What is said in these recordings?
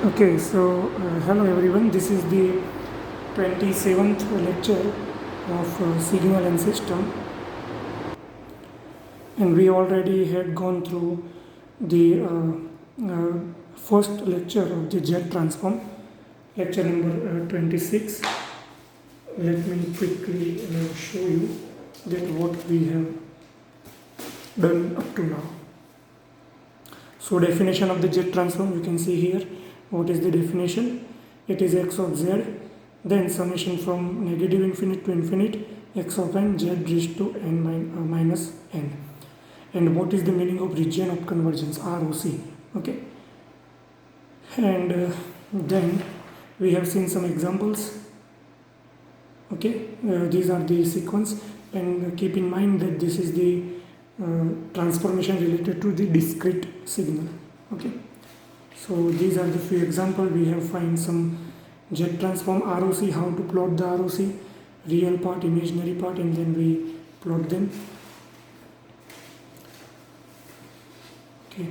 Okay, so hello everyone. This is the 27th lecture of signal and system, and we already had gone through the first lecture of the Z transform, lecture number 26. Let me quickly show you that what we have done up to now. So definition of the Z transform, you can see here. What is the definition? It is x of z, then summation from negative infinite to infinite, x of n, z raised to n minus n. And what is the meaning of region of convergence, ROC? Okay. And then we have seen some examples. Okay, these are the sequence, and keep in mind that this is the transformation related to the discrete signal. Okay, so these are the few examples. We have find some Z transform ROC, how to plot the ROC, real part, imaginary part, and then we plot them. Okay,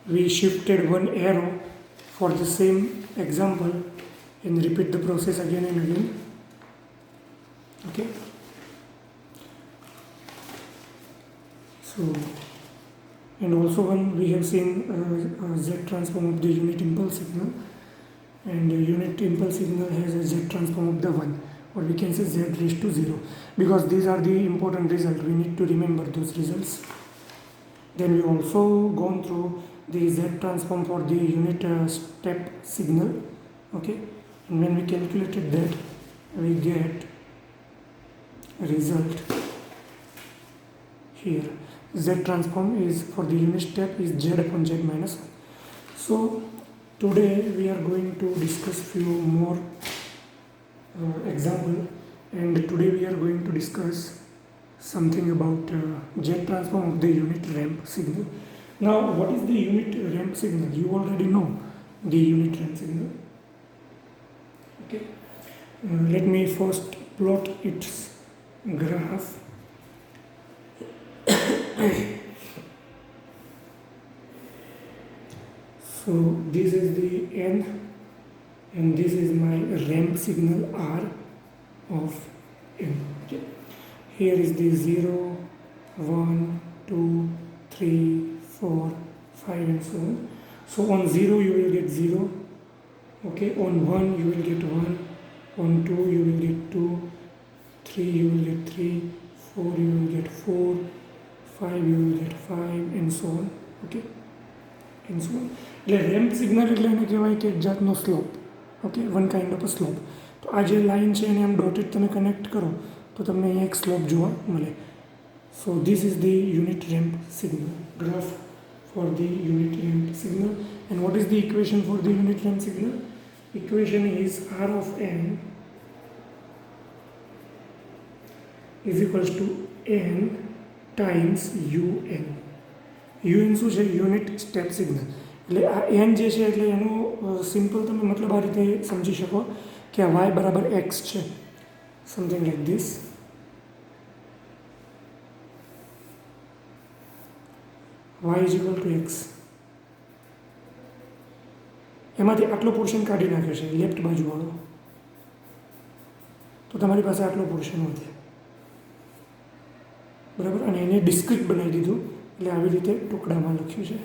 we shifted one arrow for the same example and repeat the process again and again. Okay, so and also when we have seen Z transform of the unit impulse signal, and unit impulse signal has a Z transform of the 1, or we can say Z raised to 0, because these are the important results. We need to remember those results. Then we also gone through the Z transform for the unit step signal. Okay, and when we calculated that, we get a result here. Z transform is for the unit step is Z upon Z minus 1. So today we are going to discuss few more example, and today we are going to discuss something about Z transform of the unit ramp signal. Now, what is the unit ramp signal? You already know the unit ramp signal. Okay, let me first plot its graph. So this is the n, and this is my ramp signal R of n. Okay, here is the 0, 1, 2, 3, 4, 5, and so on. So on 0 you will get 0. Okay, on 1 you will get 1, on 2 you will get 2, 3 you will get 3, 4 you will get 4, 5 you will get 5, and so on. Okay, and so on. એટલે ramp signal એટલે એને કહેવાય કે એક જાતનો slope. Okay, one kind of a slope. તો આ જે લાઇન છે એને આમ ડોટેડ તમે કનેક્ટ કરો તો તમને અહીંયા એક સ્લોપ જોવા મળે. સો this is the unit ramp signal, graph for the unit ramp signal. And what is the equation for the unit ramp signal? Equation is R of n is equals to n times un. un શું છે? Unit step signal. એટલે આ n જે છે એટલે એનો simple તમે મતલબ આ રીતે સમજી શકો કે આ y બરાબર x છે, something like this. y is equal to x. એમાંથી આટલો પોર્શન કાઢી નાખ્યો છે લેફ્ટ બાજુવાળો, તો તમારી પાસે આટલો પોર્શન વધે. બરાબર, અને એને ડિસ્ક્રીટ બનાવી દીધું એટલે આવી રીતે ટુકડામાં લખ્યું છે.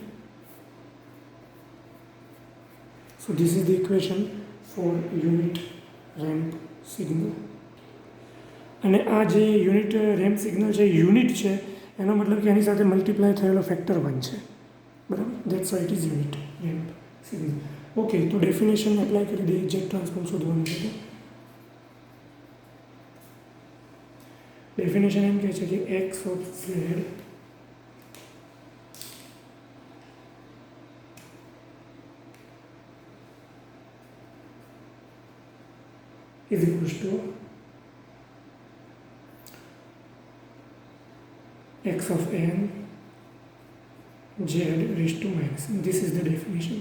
So this is the equation for unit ramp signal. અને આ જે યુનિટ રેમ્પ સિગ્નલ છે, યુનિટ છે, એનો મતલબ કે એની સાથે મલ્ટીપ્લાય થયેલો ફેક્ટર 1 છે. બરાબર, that's why it is unit ramp signal. Okay, તો ડેફિનેશન એપ્લાય કરી દઈએ. Z ટ્રાન્સફોર્મ શોધવાનું છે. ડેફિનેશન એમ કહે છે કે x of z is equals to x of n z raised to minus. This is the definition.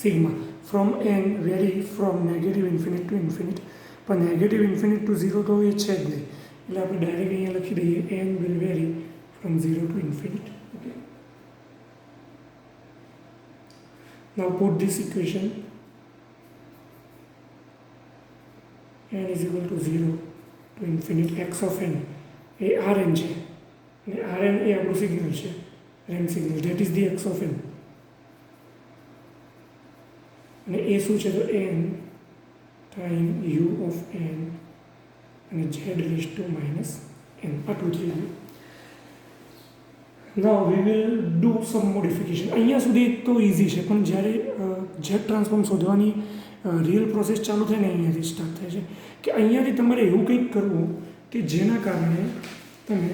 Sigma from n vary from negative infinite to infinite, પણ negative infinite two 0 તો એ છે જ નહીં, એટલે આપણે ડાયરેક્ટ અહીંયા લખી દઈએ n will vary from 0 to infinite. Okay, now put this equation n is equal to 0 to infinite x of n A rn છે અને rn એ આપણું સિગ્નલ છે RAM signal that is the x of n અને એ શું છે તો n time u of n અને z raised to minus n આટલું થઈ ગયું. Now we will do some modification. અહીંયા સુધી તો ઇઝી છે, પણ જ્યારે જેટ ટ્રાન્સફોર્મ શોધવાની રિયલ પ્રોસેસ ચાલુ થાય ને અહીંયાથી સ્ટાર્ટ થાય છે કે અહીંયાથી તમારે એવું કંઈક કરવું કે જેના કારણે તમે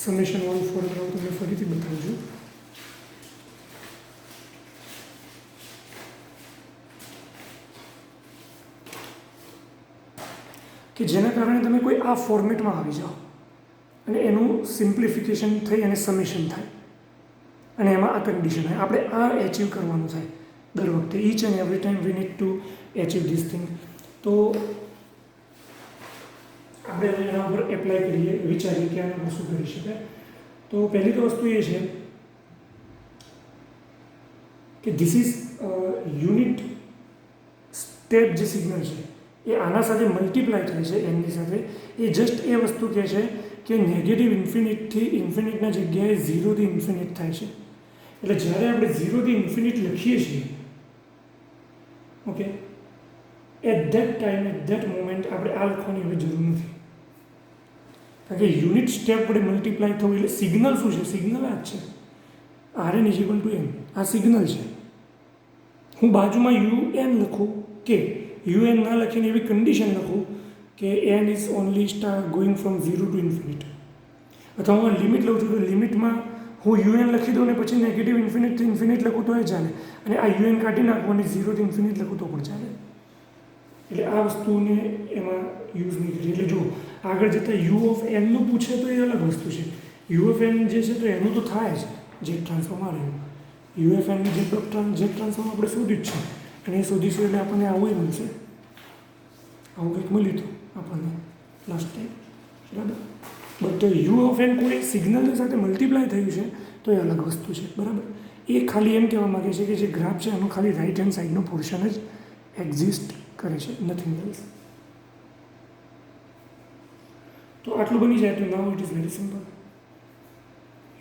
સમેશન વાળું ફોર્મ્યુલા હું તમને ફરીથી બતાવું છું. કે જેના કારણે તમે કોઈ આ ફોર્મેટમાં આવી જાઓ અને એનું સિમ્પ્લિફિકેશન થઈ અને સમેશન થાય અને એમાં આ કન્ડિશન હોય. આપણે આ એચિવ કરવાનું થાય દર વખતે, each and every time we need to achieve this thing. તો આપણે એના ઉપર એપ્લાય કરીએ, વિચારીએ કે આના પર શું કરી શકાય. તો પહેલી તો વસ્તુ એ છે કે ધીસ ઇઝ યુનિટ સ્ટેપ જે સિગ્નલ છે એ આના સાથે મલ્ટીપ્લાય થાય છે એમની સાથે. એ જસ્ટ એ વસ્તુ કહે છે કે નેગેટિવ ઇન્ફિનિટથી ઇન્ફિનિટના જગ્યાએ 0થી ઇન્ફિનિટ થાય છે. એટલે જ્યારે આપણે 0થી ઇન્ફિનિટ લખીએ છીએ, okay, at that time at that moment આપણે આ લખવાની હવે જરૂર નથી, કારણ કે યુનિટ સ્ટેપ વડે મલ્ટીપ્લાય થવું એટલે સિગ્નલ શું છે? સિગ્નલ આ જ છે, rn is equal two n. આ સિગ્નલ છે. હું બાજુમાં un લખું કે un ના લખીને એવી કન્ડિશન લખું કે n is only going from 0 to infinite, અથવા હું લિમિટ લઉં છું તો લિમિટમાં હું un લખી દઉં ને પછી નેગેટિવ ઇન્ફિનિટથી ઇન્ફિનિટ લખું તો એ ચાલે, અને આ un કાઢી નાખું અને 0થી ઇન્ફિનિટ લખું તો પણ ચાલે. એટલે આ વસ્તુને એમાં યુઝ નહીં કરી. એટલે જો આગળ જતાં યુ ઓફ એનનું પૂછે તો એ અલગ વસ્તુ છે. યુ ઓફ એન જે છે તો એનું તો થાય જ જેટ ટ્રાન્સફોર્મ આ રહ્યું. યુ એફ એનની જેટ ટ્રાન્સફોર્મ આપણે શોધ્યું જ છે, અને એ શોધીશું એટલે આપણને આવું મળશે. આવું કંઈક મળ્યું હતું આપણને લાસ્ટ ટાઈમ, બરાબર. બટ યુ ઓફ એન કોઈ સિગ્નલની સાથે મલ્ટીપ્લાય થયું છે તો એ અલગ વસ્તુ છે, બરાબર. એ ખાલી એમ કહેવા માગે છે કે જે ગ્રાફ છે એનું ખાલી રાઇટ હેન્ડ સાઈડનો પોર્શન જ એક્ઝિસ્ટ કરે છે, નથિંગ એલ્સ. તો આટલું બની જાય તો now it is very simple.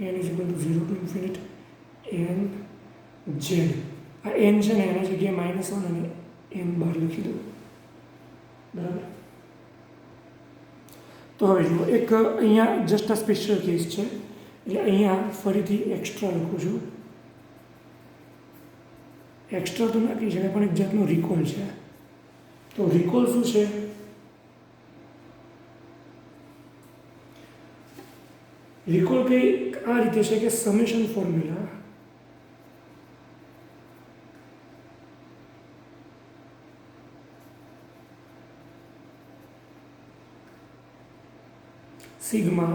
n is equal to 0 to infinite n z. આ n છે ને એના જગ્યાએ -1 અને n બહાર લખી દો, બરાબર. તો હવે જુઓ, એક અહીંયા જસ્ટ આ સ્પેશિયલ કેસ છે, એટલે અહીંયા ફરીથી એક્સ્ટ્રા લખું છું. એક્સ્ટ્રા તો ના કહી શકાય, પણ એક જાતનો રિકોલ છે. તો રિકોલ શું છે? રિકોલ કંઈક આ રીતે છે કે summation formula sigma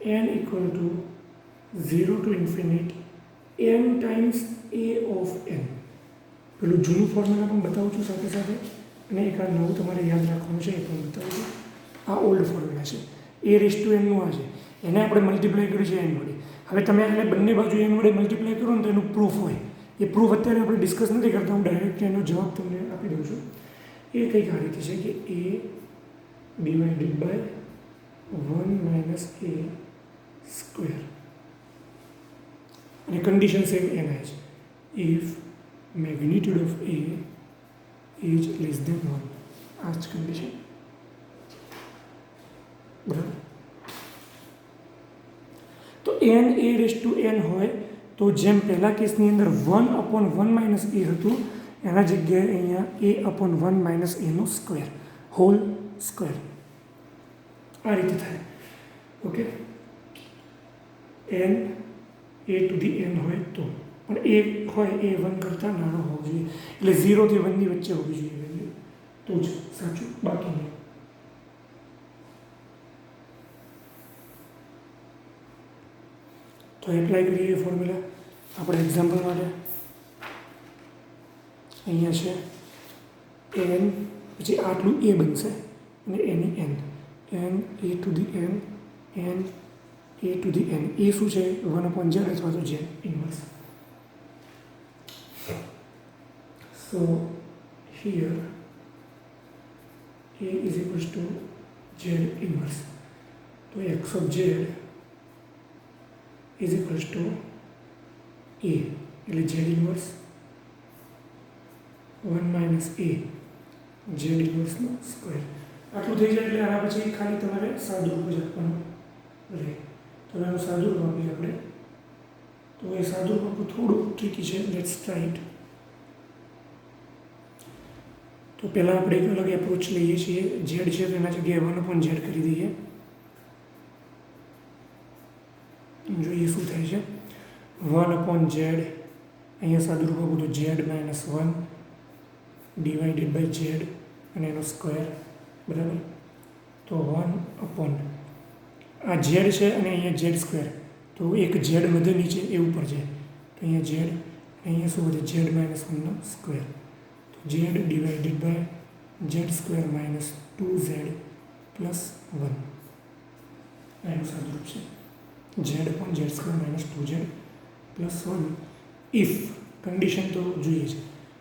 n equal to 0 to infinite n times a of n. પેલું જૂનું ફોર્મ્યુલા પણ બતાવું છું સાથે સાથે, અને એક આ નવું તમારે યાદ રાખવાનું છે એ પણ બતાવું છું. આ ઓલ્ડ ફોર્મ્યુલા છે, a રેઝ ટુ n નું આ છે, એને આપણે મલ્ટીપ્લાય કર્યું છે n વડે. હવે તમે આને બંને બાજુ n વડે મલ્ટીપ્લાય કરો ને તો એનું પ્રૂફ હોય. એ પ્રૂફ અત્યારે આપણે ડિસ્કસ નથી કરતા, હું ડાયરેક્ટ એનો જવાબ તમને આપી દઉં છું. એ કંઈક આ રીતે છે કે a divided by 1 minus a square, અને કન્ડિશન સેમ એના છે, if magnitude of a is less than 1. આ જ કન્ડિશન, બરાબર. તો n a raise to n હોય તો જેમ પહેલા કેસની અંદર 1/1 માઇનસ a હતું, એના જગ્યાએ અહીંયા a/1 માઇનસ a નો સ્ક્વેર, હોલ સ્ક્વેર, આ રીતે થાય. Okay, n a to the n હોય તો, પણ a હોય એ 1 કરતાં નાનો હોવો જોઈએ, એટલે 0 થી 1 ની વચ્ચે હોવી જોઈએ વેલ્યુ, તો જ સાચું, બાકી નહીં. તો એપ્લાય કરીએ ફોર્મ્યુલા આપણે એક્ઝામ્પલ માટે. અહીંયા છે n, પછી આટલું a બનશે અને એની n a to the n a to the n. A શું છે 1/z અથવા તો z inverse. So here a is equals to z inverse. So x of z is equals to a એટલે z inverse 1 minus a z inverse નો સ્ક્વેર. આટલું થઈ જાય એટલે આના પછી ખાલી તમારે સાદું રૂપ જ આપવાનું રહે. તો એનું સાદું રૂપ આપીએ આપણે. તો એ સાદું રૂપ થોડું ટ્રિકી છે. Let's try it. તો પહેલાં આપણે એક અલગ એપ્રોચ લઈએ છીએ. ઝેડ છે તો એના જગ્યાએ 1/z કરી દઈએ. જોઈએ શું થાય છે. 1/z અહીંયા સાદુરૂપ આપું તો z - 1 ડિવાઇડેડ બાય z અને એનો સ્ક્વેર, બરાબર. તો 1 આ z છે અને અહીંયા z સ્ક્વેર, તો એક z વધે નીચે એ ઉપર જાય તો અહીંયા z, અહીંયા શું વધે z - 1 નો સ્ક્વેર. z divided by z square minus 2z plus 1 એનું સાદુરૂપ છે z upon z square minus 2z plus 1 if condition તો જોઈએ છે.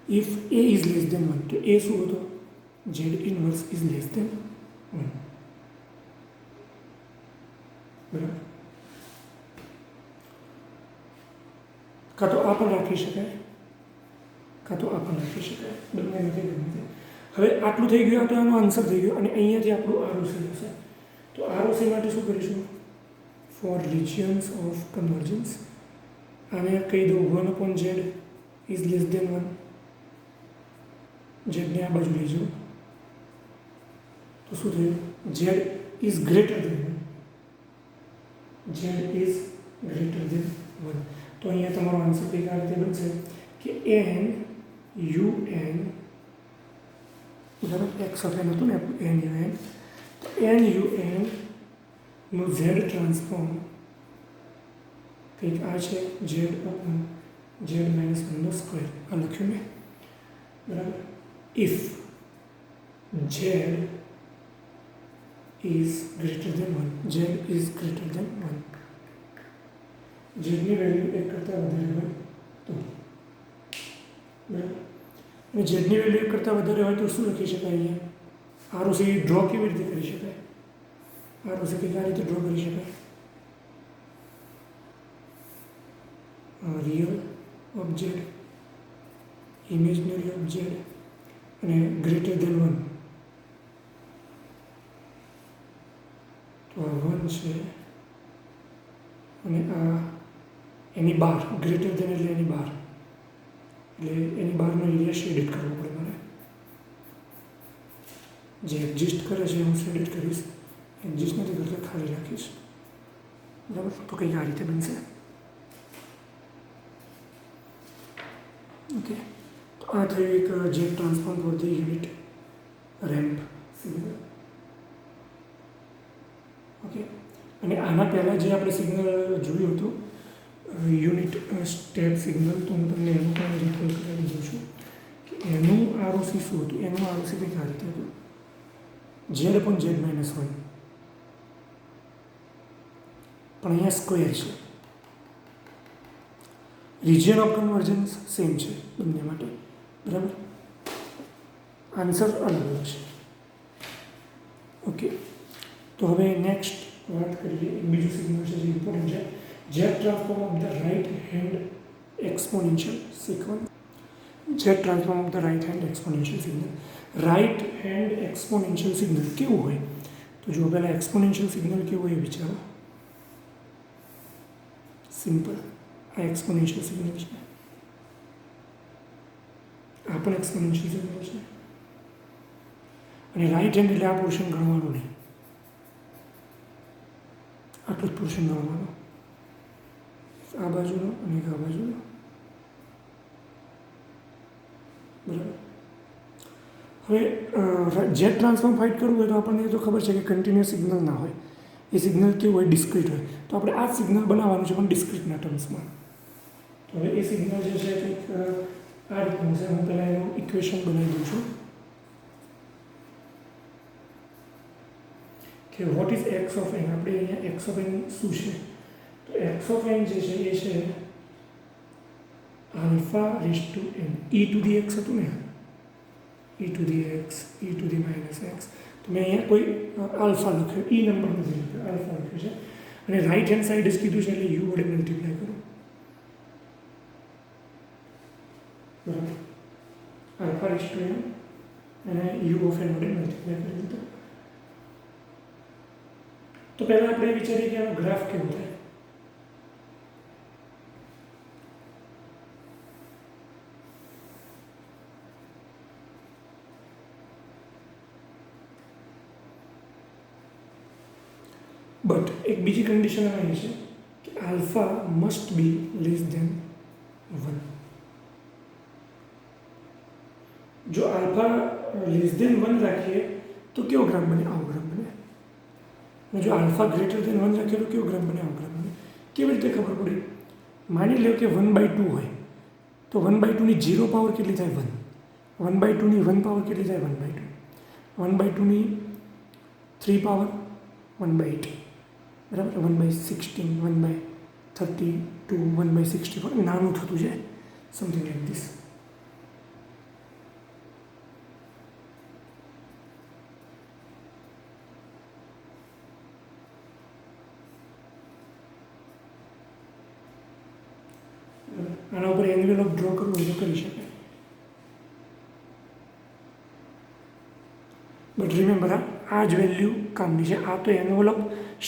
if a is less than 1 તો a શું હતો z inverse is less than 1, બરાબર. કાં તો આ પણ રાખી શકાય કાં તો આ પણ રાખી શકાય, બંને નથી ગમે. હવે આટલું થઈ ગયું તો આનો આન્સર થઈ ગયો અને અહીંયાથી આપણું આરઓસી હશે. તો આરઓસી માટે શું કરીશું? ફોર રિજિયન્સ ઓફ કન્વર્જન્સ આને કહી દઉં 1/z ઇઝ લેસ દેન 1. ઝેડને આ બાજુ લઈ જાઓ તો શું થયું? Z is greater than 1. Z is greater than 1. તો અહીંયા તમારો આન્સર કંઈક આ રીતે બનશે કે n un, બરાબર, x ઓફ n હતું ને n un, તો n un નું z ટ્રાન્સફોર્મ કંઈક આ છે z upon z - 1 નો સ્ક્વેર. આ લખ્યું મેં, બરાબર. If z is greater than 1, z is greater than 1, z ની વેલ્યુ 1 કરતાં વધારે હોય તો, બરાબર. અને z ની વેલ્યુ 1 કરતાં વધારે હોય તો શું લખી શકાય? અહીંયા આરઓસી ડ્રો કેવી રીતે કરી શકાય? આરઓસી કંઈક આ રીતે ડ્રો કરી શકાય. Real of z, imaginary of z અને ગ્રેટર દેન 1. તો આ 1 છે અને આ એની બહાર ગ્રેટર દેન એટલે એની બહાર, એટલે એની બહારનો એરિયા શેડેડ કરવો પડે મારે. જે એક્ઝિસ્ટ કરે છે હું શેડેડ કરીશ, એક્ઝિસ્ટ નથી કરતો ખાલી રાખીશ, બરાબર. તો કંઈક આ રીતે બનશે. ઓકે, તો આ થયું એક જે transform for the unit ramp signal. Okay, અને આના પહેલાં જે આપણે સિગ્નલ જોયું હતું યુનિટ સ્ટેપ સિગ્નલ, તો હું તમને એનું પણ રિકોલ કરાવી દઉં છું કે એનું આરઓસી શું હતું. એનું આરઓસી કંઈક આ રીતે હતું z upon z - 1, પણ અહીંયા સ્ક્વેર છે. રિજિયન ઓફ કન્વર્જન્સ સેમ છે બંને માટે, બરાબર. આન્સર અલગ અલગ છે. ઓકે, તો હવે નેક્સ્ટ વાત કરીએ. બીજું સિગ્નલ છે જે ઇમ્પોર્ટન્ટ છે, Z transform of the right hand exponential sequence. Z transform of the right hand exponential signal. Right hand exponential signal કેવું હોય? તો જો પહેલાં એક્સપોનેન્શિયલ સિગ્નલ કેવું હોય એ વિચારો. સિમ્પલ, આ એક્સપોનેન્શિયલ સિગ્નલ છે, આ પણ એક્સપોનેન્શિયલ સિગ્નલ છે. અને રાઇટ હેન્ડ એટલે આ પોર્શન ગણવાનું નહીં, આટલું જ પોર્શન ગણવાનું, આ બાજુનો અને આ બાજુનો, બરાબર. હવે જેટ ટ્રાન્સફોર્મ ફાઇટ કરવું હોય તો આપણને તો ખબર છે કે કન્ટિન્યુઅસ સિગ્નલ ના હોય, એ સિગ્નલ કેવું હોય? ડિસ્ક્રીટ હોય. તો આપણે આ સિગ્નલ બનાવવાનું છે પણ ડિસ્ક્રીટના ટર્મ્સમાં. તો હવે એ સિગ્નલ જે છે કંઈક આ રીતનું છે. હું પહેલાં એનું ઇક્વેશન બનાવી દઉં છું કે what is X of N. આપણે અહીંયા એક્સ ઓફ એન શું છે एक्स ऑफ एन जे છે એ છે alpha raise to n e to the x હતું ને e to the x e to the minus x તો મેં અહીંયા કોઈ આલ્ફા લખ્યો ઈ નંબર નથી લખ્યો આલ્ફા લખ્યો છે અને રાઈટ હેન્ડ સાઈડ જ કીધું છે એટલે યુ વડે મલ્ટીપ્લાય કરો બરાબર આલ્ફા રેઝ ટુ એન અને યુ ઓફ એન વડે મલ્ટીપ્લાય કરી દીધો તો પહેલાં આપણે વિચારીએ કે આનો ગ્રાફ કેવો થાય બટ એક બીજી કન્ડિશન આવી છે કે alpha must be less than 1 જો આલ્ફા લેસ ધેન 1 રાખીએ તો કેવો ગ્રાફ બને આવો ગ્રાફ બને અને જો આલ્ફા ગ્રેટર ધેન 1 રાખીએ તો કેવો ગ્રાફ બને આવો ગ્રાફ બને કેવી રીતે ખબર પડી માની લો કે 1/2 હોય તો 1/2 ની 0 પાવર કેટલી થાય 1 1/2 ની 1 પાવર કેટલી થાય 1/2 1/2 ની 3 પાવર 1/8 બરાબર 1/16 1/32 1/64 નાનું થતું જાય સમથિંગ લાઈક ધીસ આના ઉપર એન્વેલોપ ડ્રો કરવું હોય તો કરી શકાય બટ રિમેમ્બર આ જ વેલ્યુ કામની છે આ તો એન્વેલોપ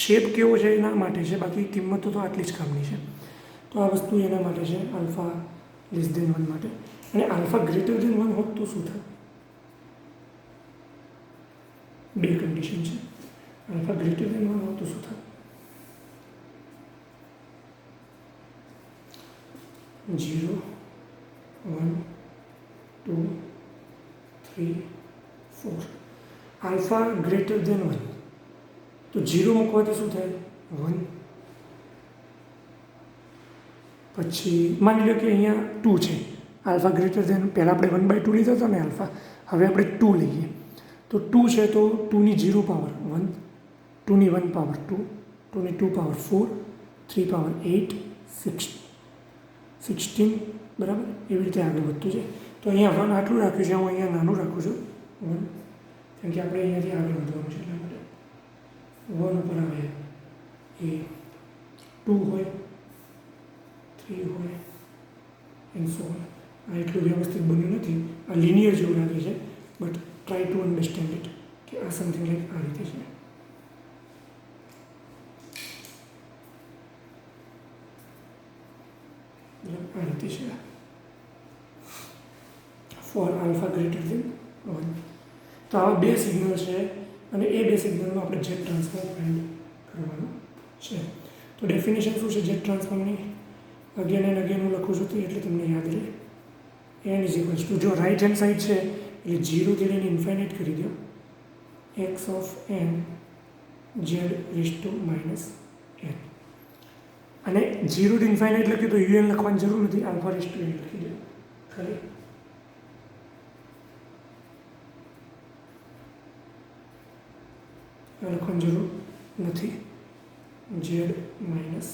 શેપ કેવો છે એના માટે છે બાકી કિંમતો તો આટલી જ કામની છે તો આ વસ્તુ એના માટે છે આલ્ફા લેસ ધેન 1 માટે અને આલ્ફા ગ્રેટર ધેન 1 હોત તો શું થાય બે કન્ડિશન છે આલ્ફા ગ્રેટર ધેન 1 હોત તો શું થાય 0 1 2 3 4 આલ્ફા ગ્રેટર ધેન 1 તો 0 મૂકવાથી શું થાય 1 પછી માની લો કે અહીંયા 2 છે આલ્ફા ગ્રેટર ધેન પહેલાં આપણે 1/2 લીધા હતા ને આલ્ફા હવે આપણે 2 લઈએ તો 2 છે તો 2 ની 0 પાવર 1 2 ની 1 પાવર 2 2 ની 2 પાવર 4 3 પાવર 8 16 બરાબર એવી રીતે આગળ વધતું છે તો અહીંયા 1 આટલું રાખ્યું છે હું અહીંયા નાનું રાખું છું 1 કારણ કે આપણે અહીંયાથી આગળ વધવાનું છે એટલા માટે 1 ઉપર આવે એ 2 હોય 3 હોય એન્ડ સો ઓન આ એટલું વ્યવસ્થિત બન્યું નથી આ લિનિયર જેવું લાગે છે but try to understand it કે આ સમથિંગ લાઈક આ રીતે છે આ રીતે છે ફોર આલ્ફા ગ્રેટર ધેન 1 તો આવા બે સિગ્નલ છે અને એ બે સિગ્નલનો આપણે જેટ ટ્રાન્સફોર્મ ફાઇન્ડ કરવાનું છે તો ડેફિનેશન શું છે જેટ ટ્રાન્સફોર્મની અગેન એન્ડ અગેન હું લખું છું તો એટલે તમને યાદ રહે એન ઇઝ ઇક્વલ્સ ટુ જો રાઇટ હેન્ડ સાઈડ છે એટલે 0 થી લઈને ઇન્ફાઇનાઇટ કરી દો X of N Z raise to minus N અને 0 થી ઇન્ફાઇનાઇટ લખ્યું તો યુએન લખવાની જરૂર નથી આલ્ફા રેઝ ટુ એન લખી દો ખાલી લખવાની જરૂર નથી જેડ માઇનસ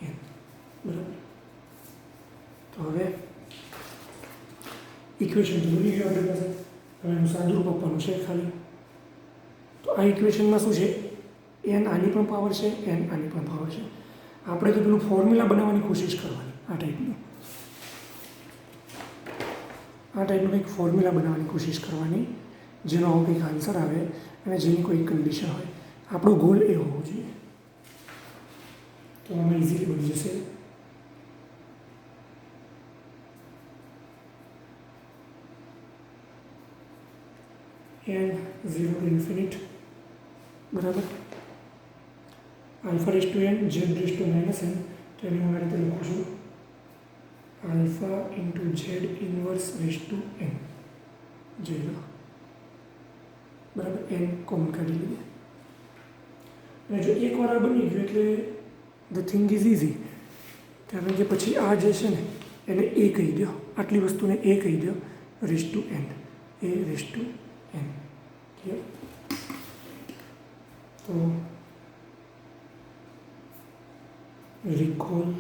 એન બરાબર તો હવે ઇક્વેશન તો બની ગયું આપણી પાસે હવે એનું સાદુરૂપ આપવાનું છે ખાલી તો આ ઇક્વેશનમાં શું છે એન આની પણ પાવર છે એન આની પણ પાવર છે આપણે તો પેલું ફોર્મ્યુલા બનાવવાની કોશિશ કરવાની આ ટાઈપનું કંઈક ફોર્મ્યુલા બનાવવાની કોશિશ કરવાની જેનો આવો કંઈક આન્સર આવે અને જેની કોઈ કન્ડિશન હોય આપણો ગોલ એ હોવો જોઈએ તો આમાં ઇઝીલી બની જશે એન 0 to infinite બરાબર alpha raise to N Z raise to minus N તો એને હું આ રીતે લખું છું alpha into Z inverse raise to N Z બરાબર એન કોમન કાઢી લઈએ અને જો એકવાર આ બની ગયું એટલે ધ થિંગ ઇઝ ઇઝી કારણ કે પછી આ જે છે ને એને એ કહી દો આટલી વસ્તુને એ કહી દો rays to N A rays to N clear તો recall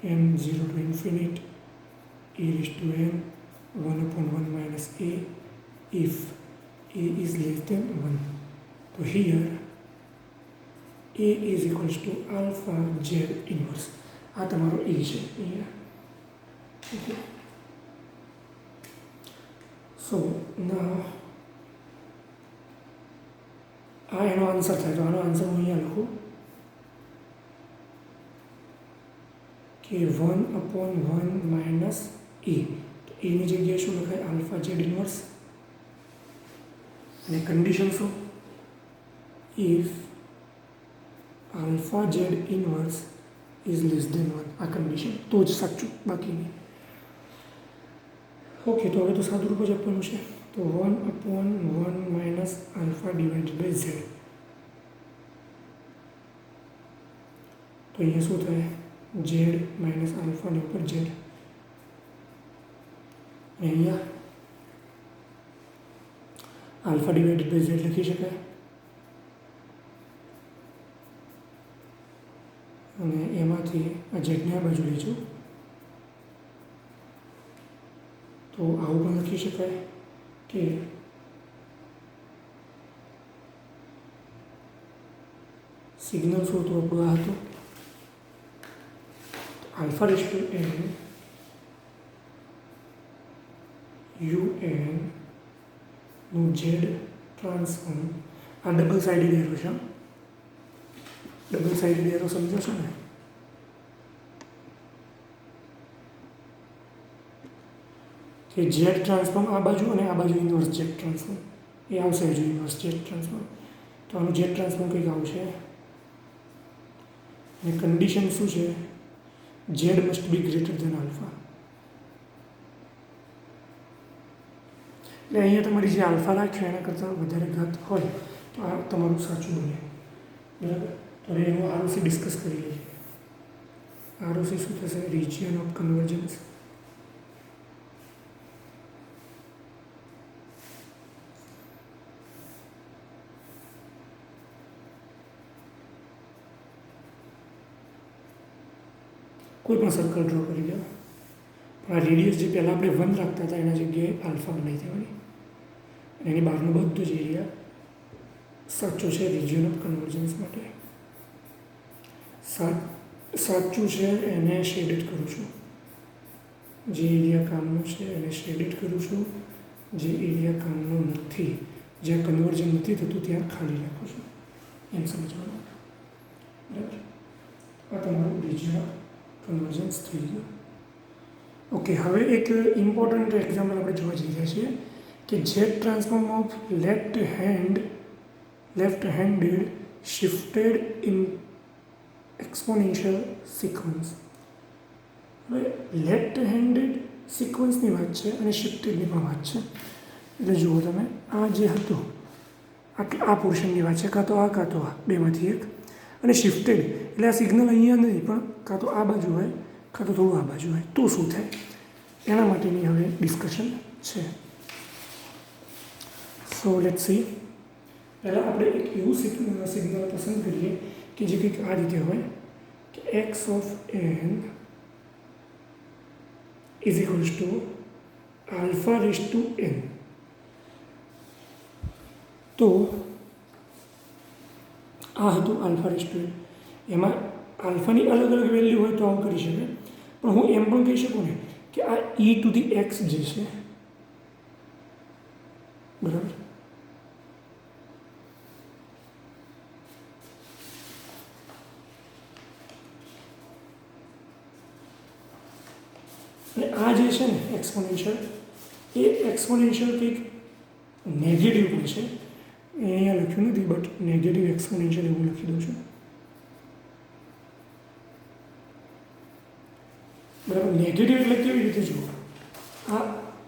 m 0 to infinite e raised to n 1 upon 1 minus a if a is less than 1. So here a is equals to alpha z inverse. આ તમારો a છે અહીંયા. Okay. So now આ એનો answer થાય. તો આનો આન્સર હું અહીંયા લખું કે 1 upon 1 minus a. તો એની જગ્યાએ શું લખાય? Alpha z inverse. અને કન્ડિશન શું? If alpha z inverse is less than 1. આ કન્ડિશન તો જ સાચું, બાકી નહીં. ઓકે, તો હવે તો સાદું રૂપ જ આપવાનું છે. તો 1 upon 1 minus alpha divided by z. તો અહીંયા શું થાય? z minus alpha ને ઉપર z. અહીંયા alpha divided by z લખી શકાય. અને એમાંથી આ z ને આ બાજુ લઈશું તો આવું પણ લખી શકાય કે સિગ્નલ શું હતું આપણું? આ હતું alpha raise to n un નું z ટ્રાન્સફોર્મ. આ ડબલ સાઇડેડ એરો છે. ડબલ સાઇડેડ એરો સમજો છો ને? કે જેડ ટ્રાન્સફોર્મ આ બાજુ અને આ બાજુ ઇન્વર્સ જેડ ટ્રાન્સફોર્મ એ આવશે હજુ ઇન્વર્સ જેડ ટ્રાન્સફોર્મ. તો આનું જેડ ટ્રાન્સફોર્મ કંઈક આવશે. અને કન્ડિશન શું છે? Z must be greater than alpha. એટલે અહીંયા તમારી જે આલ્ફા રાખ્યો એના કરતાં વધારે ઘાત હોય તો આ તમારું સાચું બને. બરાબર? તો હવે એનું આરઓસી ડિસ્કસ કરી લઈએ. આરઓસી શું થશે? Region of convergence. કોઈ પણ સર્કલ ડ્રો કરી દો. પણ આ રેડિયસ જે પહેલાં આપણે 1 રાખતા હતા એના જગ્યાએ આલ્ફા બનાવી દેવાની. અને એની બહારનું બધું જ એરિયા સાચો છે રિજિયન ઓફ કન્વર્જન્સ માટે. સાચું છે એને શેડેડ કરું છું. જે એરિયા કામનું છે એને શેડેડ કરું છું. જે એરિયા કામનું નથી, જ્યાં કન્વર્જન નથી થતું ત્યાં ખાલી રાખું છું. એમ સમજવાનું. બરાબર? આ તમારું રિજિયન ઓફ કન્વર્જન્સ થઈ ગયું. ઓકે, હવે એક ઇમ્પોર્ટન્ટ એક્ઝામ્પલ આપણે જોવા જઈ રહ્યા છીએ કે Z transform of left handed shifted in exponential sequence. હવે લેફ્ટ હેન્ડેડ સિક્વન્સની વાત છે અને શિફ્ટેડની પણ વાત છે. એટલે જુઓ તમે, આ જે હતું આ પોર્શનની વાત છે, કાં તો આ બેમાંથી એક. અને શિફ્ટેડ એટલે આ સિગ્નલ અહીંયા નહીં પણ કાં તો આ બાજુ હોય કાં તો થોડું આ બાજુ હોય. તો શું થાય એના માટેની હવે ડિસ્કશન છે. So let's see. પહેલાં આપણે એક એવું સિગ્નલ પસંદ કરીએ કે જે કંઈક આ રીતે હોય કે x ઓફ n is equals to alpha raise to n. તો આ હતું આલ્ફા રેઝ ટુ n. એમાં આલ્ફાની અલગ અલગ વેલ્યુ હોય તો આવું કરી શકે. પણ હું એમ પણ કહી શકું ને કે આ e ટુ ધી x જે છે, બરાબર, અને આ જે છે ને એક્સપોનેન્શિયલ, એ એક્સપોનેન્શિયલ કંઈક નેગેટિવ પણ છે. અહીંયા લખ્યું નથી બટ નેગેટિવ એક્સપોનેન્શિયલ એવું લખી દઉં છું. બરાબર? નેગેટિવ એટલે કેવી રીતે જુઓ, આ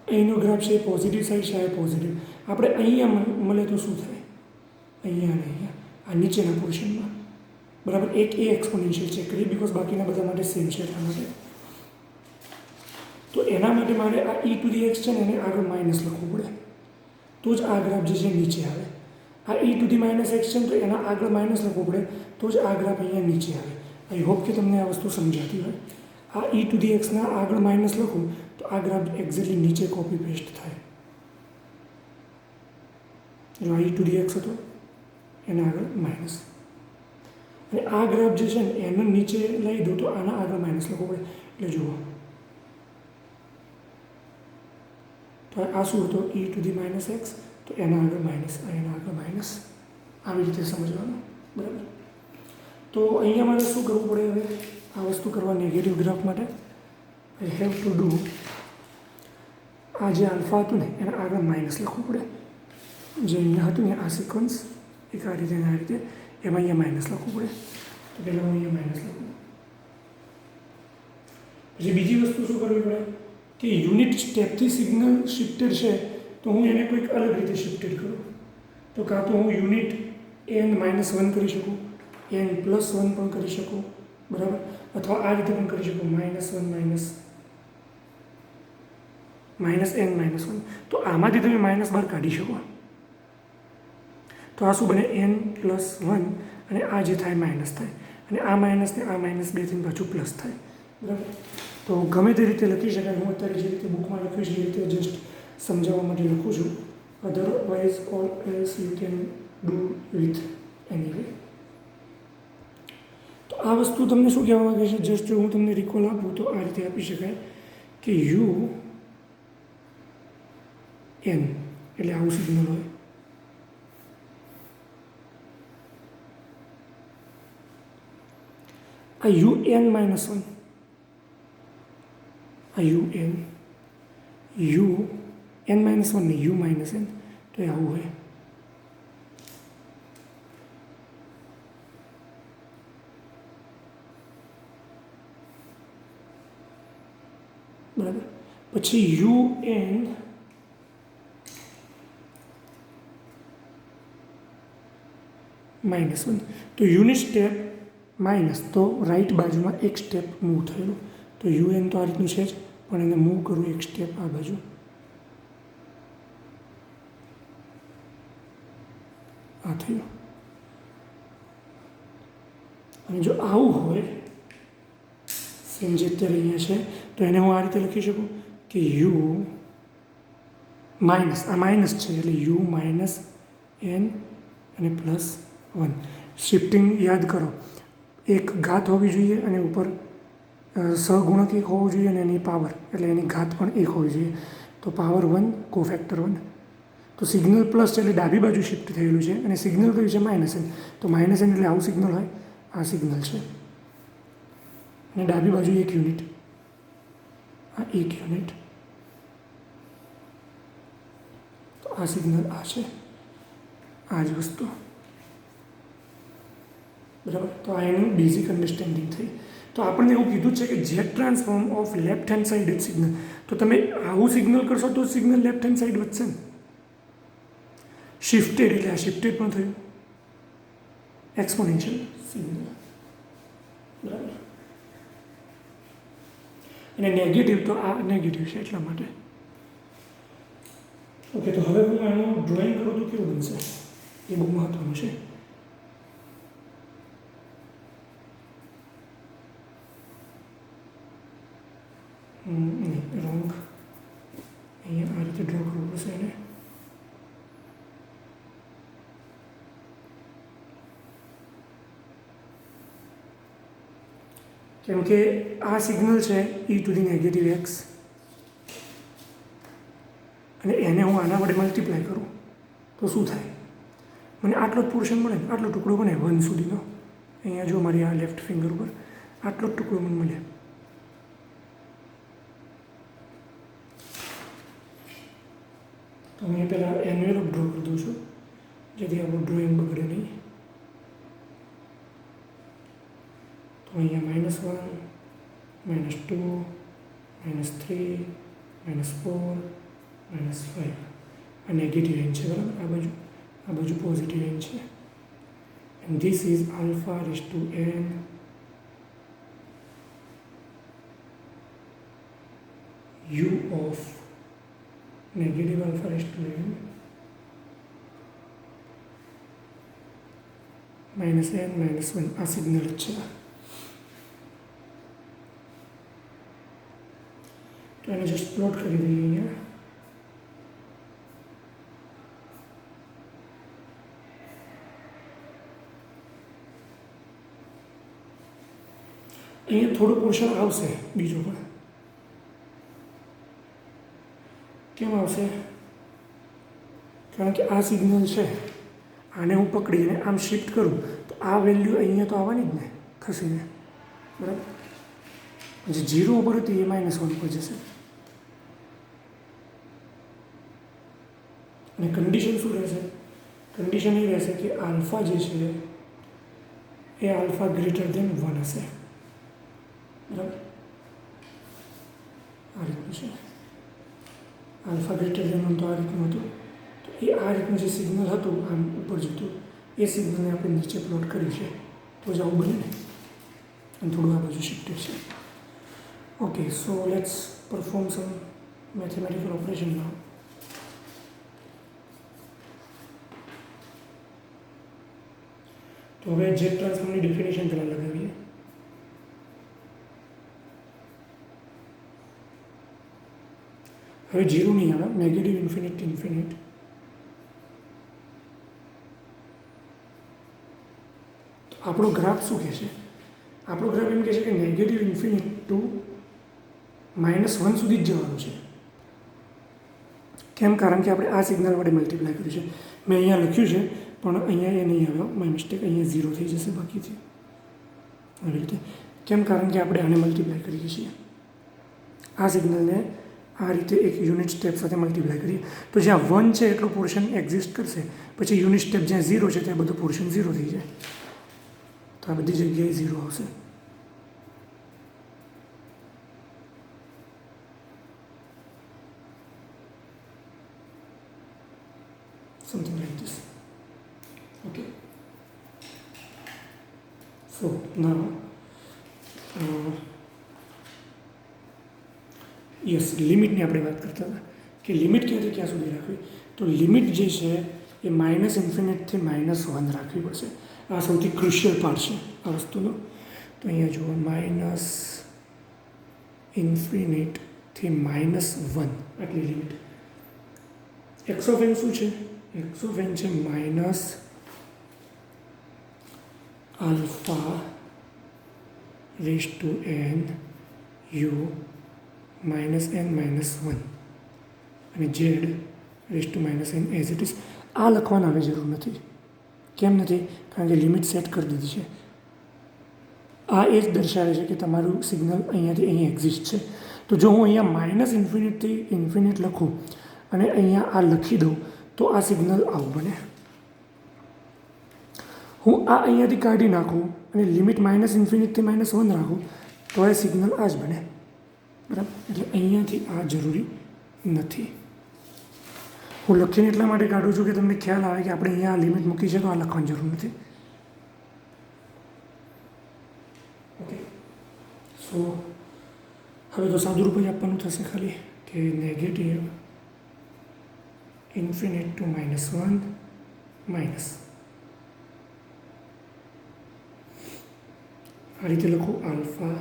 અહીંનો ગ્રાફ છે પોઝિટિવ સાઈડ છે, આ પોઝિટિવ. આપણે અહીંયા મળે તો શું થાય? અહીંયા અને અહીંયા આ નીચેના પોર્શનમાં. બરાબર? એક એ એક્સપોનેન્શિયલ ચેક કરીએ બિકોઝ બાકીના બધા માટે સેમ છે એટલા માટે. તો એના માટે મારે આ e ટુ ધી એક્સ છે ને એને આગળ માઇનસ લખવું પડે તો જ આ ગ્રાફ જે છે નીચે આવે. આ e two the minus x છે તો એના આગળ માઇનસ લખવું પડે તો જ આ ગ્રાફ અહીંયા નીચે આવે. આઈ હોપ કે તમને આ વસ્તુ સમજાતી હોય. આ e ટુ ધી એક્સના આગળ માઇનસ લખું તો આ ગ્રાફ એક્ઝેક્ટલી નીચે કોપી પેસ્ટ થાય. જો આ e ટુ ધી એક્સ હતો એના આગળ માઇનસ, અને આ ગ્રાફ જે છે ને એને નીચે લઈ દઉં તો આના આગળ માઇનસ લખવું પડે. એટલે જુઓ તો આ શું હતો e two the minus x, તો એના આગળ માઇનસ, એના આગળ માઇનસ, આવી રીતે સમજવાનું. બરાબર. તો અહીંયા મારે શું કરવું પડે હવે આ વસ્તુ કરવા નેગેટિવ ગ્રાફ માટે? આઈ હેવ ટુ ડુ, આ જે આલ્ફા હતું ને એના આગળ માઇનસ લખવું પડે. જે અહીંયા હતું ને આ સિક્વન્સ એક આ રીતે આ રીતે, એમાં અહીંયા માઇનસ લખવું પડે. તો પહેલાં હું અહીંયા માઇનસ લખું. પછી બીજી વસ્તુ શું કરવી પડે કે યુનિટ સ્ટેપથી સિગ્નલ શિફ્ટેડ છે તો હું એને કોઈક અલગ રીતે શિફ્ટેડ કરું. તો કાં તો હું યુનિટ n-1 કરી શકું, n+1 પણ કરી શકું, બરાબર, અથવા આ રીતે પણ કરી શકું -1 -n-1. તો આમાંથી તમે માઇનસ બહાર કાઢી શકો. તો આ શું બને n+1, અને આ જે થાય માઇનસ થાય, અને આ માઇનસ ને આ માઇનસ બે થઈને પાછું પ્લસ થાય. બરાબર. તો ગમે તે રીતે લખી શકાય. હું અત્યારે જે રીતે બુકમાં લખ્યું છે એ રીતે જસ્ટ સમજાવવા માટે લખું છું. Otherwise or else you can do with any way. તો આ વસ્તુ તમને શું કહેવા માંગે છે? જસ્ટ જો હું તમને રિકોલ આપું તો આ રીતે આપી શકાય કે યુ એન એટલે આવું સિગ્નલ હોય. આ UN-1, આ UN, UN-1 ને U-n, તો એ આવું હોય. બરાબર. પછી UN -1, તો યુનિટ સ્ટેપ માઇનસ, તો રાઈટ બાજુમાં એક સ્ટેપ મૂવ થયેલું. તો UN તો આ રીતનું છે જ, પણ એને મૂવ કરું એક સ્ટેપ આ બાજુ. આ થયું. અને જો આવું હોય સેમ જે અત્યારે અહીંયા છે તો એને હું આ રીતે લખી શકું કે યુ માઇનસ, આ માઇનસ છે એટલે યુ માઇનસ n અને +1. શિફ્ટિંગ યાદ કરો, એક ઘાત હોવી જોઈએ અને ઉપર સહગુણક એક હોવો જોઈએ અને એની પાવર એટલે એની ઘાત પણ એક હોવી જોઈએ. તો પાવર 1 કોફેક્ટર 1. તો સિગ્નલ પ્લસ છે એટલે ડાબી બાજુ શિફ્ટ થયેલું છે, અને સિગ્નલ કયું છે -n. તો -n એટલે આવું સિગ્નલ હોય, આ સિગ્નલ છે, અને ડાબી બાજુ એક યુનિટ, આ એક યુનિટ. તો આ સિગ્નલ આ છે, આ જ વસ્તુ. બરાબર. તો આ એનું બેઝિક અન્ડરસ્ટેન્ડિંગ થઈ. તો આપણને એવું કીધું છે કે jet transform of left hand sided signal. તો તમે આવું સિગ્નલ કરશો તો સિગ્નલ લેફ્ટ હેન્ડ સાઇડ વધશે ને. શિફ્ટેડ એટલે આ શિફ્ટેડ પણ થયું, એક્સપોનેન્શિયલ સિગ્નલ. બરાબર. અને નેગેટિવ તો આ નેગેટિવ છે એટલા માટે. ઓકે. તો હવે હું આનું ડ્રોઈંગ કરું તો કેવું બનશે એ બહુ મહત્વનું છે. નહીં, રોંગ. અહીંયા આ રીતે ડ્રો કરવું પડશે એને. કેમ કે આ સિગ્નલ છે e⁻⁻x, અને એને હું આના વડે મલ્ટીપ્લાય કરું તો શું થાય? મને આટલો જ પોર્શન મળે, આટલો ટુકડો બને 1 સુધીનો. અહીંયા જો મારી આ લેફ્ટ ફિંગર ઉપર આટલો જ ટુકડો મને મળે. તો હું પહેલાં એન્વેલોપ ડ્રો કરી દઉં છું જેથી આપણું ડ્રોઈંગ બગડે નહીં. તો અહીંયા -1, -2, -3, -4, -5 આ નેગેટિવ એન છે. બરાબર. આ બાજુ પોઝિટિવ એન છે. And this is alpha raise to n u of negative alpha raised to n -n -1 આ સિગ્નલ જ છે. તો એને જસ્ટ પ્લોટ કરી દઈએ અહીંયા. અહીંયા થોડું પોર્શન આવશે બીજું પણ. કેમ આવશે? કારણ કે આ સિગ્નલ છે, આને હું પકડીને આમ શિફ્ટ કરું તો આ વેલ્યુ અહીંયા તો આવવાની જ ને ખસીને, બરાબર. જે 0 ઉપર હતી એ -1 પર જશે. અને કન્ડિશન શું રહેશે? કન્ડિશન એ રહેશે કે આલ્ફા જે છે એ આલ્ફા ગ્રેટર દેન 1 હશે, બરાબર. આ રીતનું છે. આલ્ફા ગ્રેટર દેન 1 તો આ રીતનું હતું. તો એ આ રીતનું જે સિગ્નલ હતું આમ ઉપર જતું, એ સિગ્નલને આપણે નીચે પ્લોટ કર્યું છે, તો જ આવું બને ને. અને થોડું આ બાજુ શિફ્ટેડ છે. Okay, so let's perform some mathematical operation now. તો હવે જેટ ટ્રાન્સફોર્મની ડેફિનેશન પહેલાં લગાવીએ. હવે 0 નહીં આવે, નેગેટિવ ઇન્ફિનિટ ઇન્ફિનિટ. તો આપણો ગ્રાફ શું કહે છે? આપણો ગ્રાફ એમ કહે છે કે નેગેટિવ ઇન્ફિનિટ ટુ -1 સુધી જ જવાનું છે. કેમ? કારણ કે આપણે આ સિગ્નલ વડે મલ્ટીપ્લાય કર્યું છે. મેં અહીંયા લખ્યું છે પણ અહીંયા એ નહીં આવ્યો, માય મિસ્ટેક. અહીંયા 0 થઈ જશે બાકીથી આવી રીતે. કેમ? કારણ કે આપણે આને મલ્ટીપ્લાય કરીએ છીએ. આ સિગ્નલને આ રીતે એક યુનિટ સ્ટેપ સાથે મલ્ટીપ્લાય કરીએ તો જ્યાં 1 છે એટલો પોર્શન એક્ઝિસ્ટ કરશે, પછી યુનિટ સ્ટેપ જ્યાં 0 છે ત્યાં બધું પોર્શન 0 થઈ જાય. તો આ બધી જગ્યાએ 0 આવશે. Something like this. Okay. So now, yes, લિમિટની આપણે વાત કરતા હતા કે લિમિટ ક્યાંથી ક્યાં સુધી રાખવી. તો લિમિટ જે છે એ -ઇન્ફિનિટથી -1 રાખવી પડશે. આ સૌથી ક્રુશિયલ પાર્ટ છે આ વસ્તુનો. તો અહીંયા જુઓ, -ઇન્ફિનિટથી -1 આટલી લિમિટ. એક્સ ઓફ એન શું છે? એક્સ ઓફ એન છે -alpha raise to n u -n -1 અને z raise to -n as it is. આ લખવાની હવે જરૂર નથી. કેમ નથી? કારણ કે લિમિટ સેટ કરી દીધી છે. આ એ જ દર્શાવે છે કે તમારું સિગ્નલ અહીંયાથી અહીં એક્ઝિસ્ટ છે. તો જો હું અહીંયા -ઇન્ફિનિટથી ઇન્ફિનિટ લખું અને અહીંયા આ લખી દઉં તો આ સિગ્નલ આવું બને. હું આ અહીંયાથી કાઢી નાખું અને લિમિટ -ઇન્ફિનિટથી -1 રાખું તો એ સિગ્નલ આ જ બને, બરાબર. એટલે અહીંયાથી આ જરૂરી નથી. હું લખીને એટલા માટે કાઢું છું કે તમને ખ્યાલ આવે કે આપણે અહીંયા આ લિમિટ મૂકી છે તો આ લખવાની જરૂર નથી. ઓકે, સો હવે તો સાદુરૂપ જ આપવાનું થશે ખાલી કે નેગેટિવ ઇન્ફિનિટ ટુ -1 માઇનસ. આ રીતે લખું આલ્ફા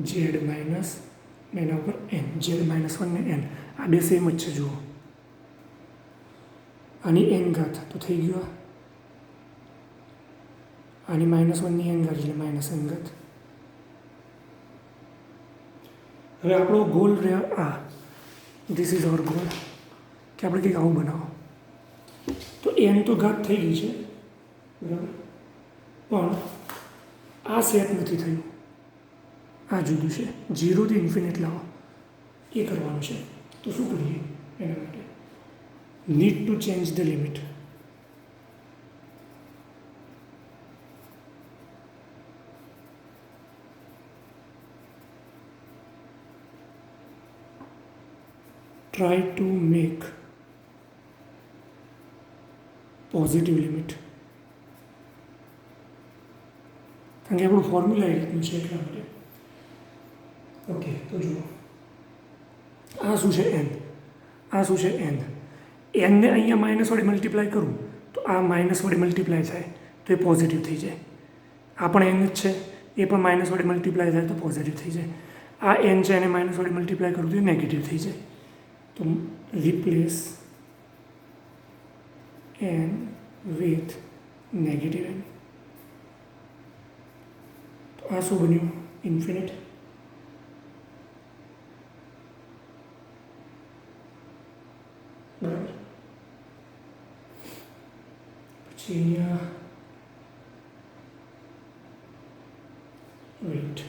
ઝેડ માઇનસ એના ઉપર n, ઝેડ -1 ને n, આ બે સેમ જ છે. જુઓ, આની n ઘાત તો થઈ ગયો, આની -1ની n ઘાત એટલે -n ઘાત. હવે આપણો ગોલ રહ્યો આ, ધીસ ઇઝ અવર ગોલ, કે આપણે કંઈક આવું બનાવો. તો n તો ઘાત થઈ ગઈ છે, બરાબર, પણ આ સેટ નથી થયું. આ જુદું છે. 0 થી ઇન્ફિનિટ લાવો એ કરવાનું છે. તો શું કરીએ એના માટે? Need to change the limit. Try to make positive limit. કારણ કે આપણું ફોર્મ્યુલા એ રીતનું છે એટલા માટે. ઓકે, તો જુઓ, આ શું છે? n. આ શું છે? n. n ને અહીંયા માઇનસ વડે મલ્ટીપ્લાય કરું તો આ માઇનસ વડે મલ્ટીપ્લાય થાય તો એ પોઝિટિવ થઈ જાય. આ પણ એન જ છે, એ પણ માઇનસ વડે મલ્ટીપ્લાય થાય તો પોઝિટિવ થઈ જાય. આ એન છે એને માઇનસ વડે મલ્ટીપ્લાય કરું તો એ નેગેટિવ થઈ જાય. તો replace N with negative N. તો આ શું બન્યું? ઇન્ફિનિટ. બરાબર. પછી અહીંયા વેઇટ,